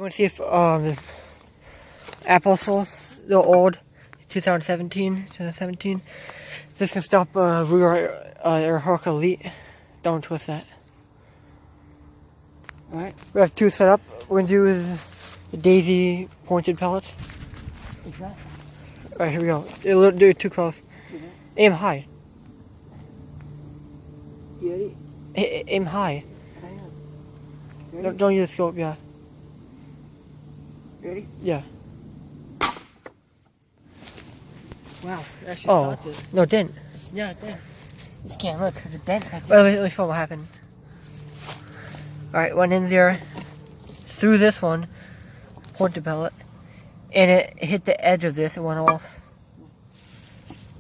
want to see if apple sauce, the old 2017, this can stop rear hook elite. Don't twist that. Alright, we have two set up. We're going to do is the daisy pointed pellets. Exactly. Alright, here we go. It'll do it too close. Aim high. You ready? Aim high. Ready? Don't use the scope, yeah. Ready? Yeah. Wow, that should Oh, stop it. no, it didn't. Yeah, it did. You can't look, there's a dent right there. Let me show what happened. Alright, went in there, through this one, pointed pellet, and it hit the edge of this and went off.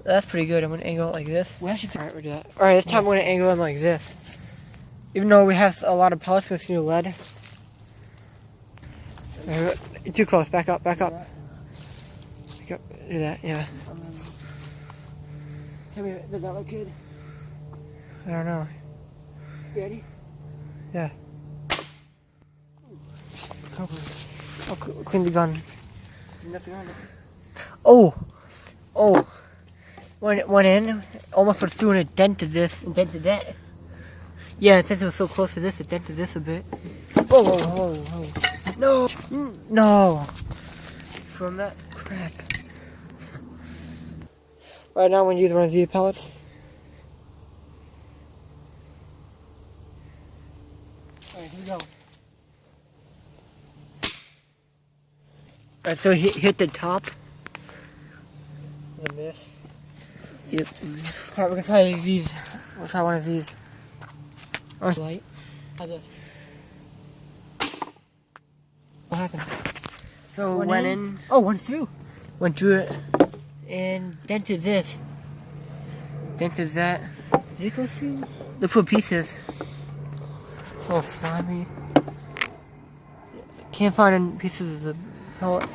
That's pretty good. I'm going to angle it like this. Alright, we'll do that. Alright, this time I'm going to angle them like this. Even though we have a lot of pellets with new lead. Too close. Back up. Back up. Back up. Do that, yeah. Tell me, does that look good? I don't know. You ready? Yeah. I'll clean the gun. Nothing on it. Oh! Oh! Went in, almost went through and it dented this. And dented that. Yeah, since it was so close to this, it dented this a bit. Whoa, whoa, whoa, whoa. No! No! From that crap. Right now I'm going to use one of these pellets. Alright, here we go. Alright, so hit the top. And this. Yep. Alright, we're gonna try these. We'll try one of these. Oh, light. How's this? What happened? So went in. Oh, went through. Went through it. And dented this. Dented that. Did it go through? The full pieces. Oh, slimy. Can't find any pieces of the pellet.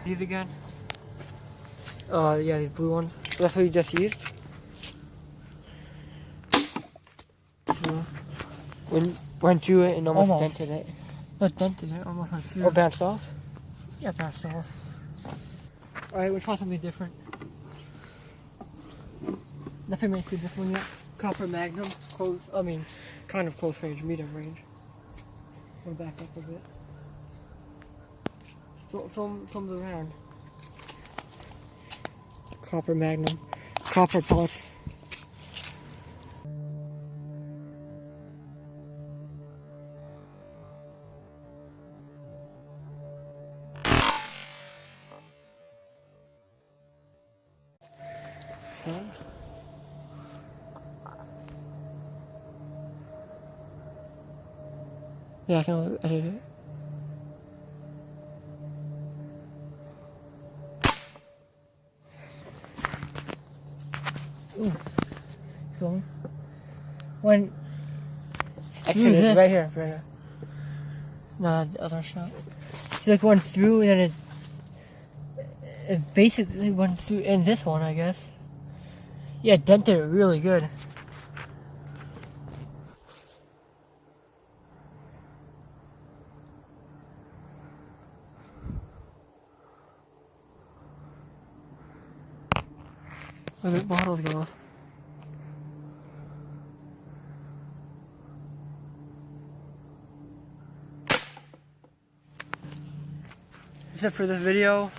These again? Yeah, these blue ones. That's what you just used? So, went through it and almost dented it. No, dented it, almost went through. Or bounced off? Yeah, bounced off. Alright, we'll try something different. Nothing makes this one yet. Copper Magnum, kind of close range, medium range. We'll back up a bit. From the round. Copper Magnum. Copper pellets. Yeah, I can edit it. Ooh. Filming. When actually this. Right here. No, the other shot. So like went through and then it basically went through in this one, I guess. Yeah, it dented it really good. Where the bottles go. That's it for this video.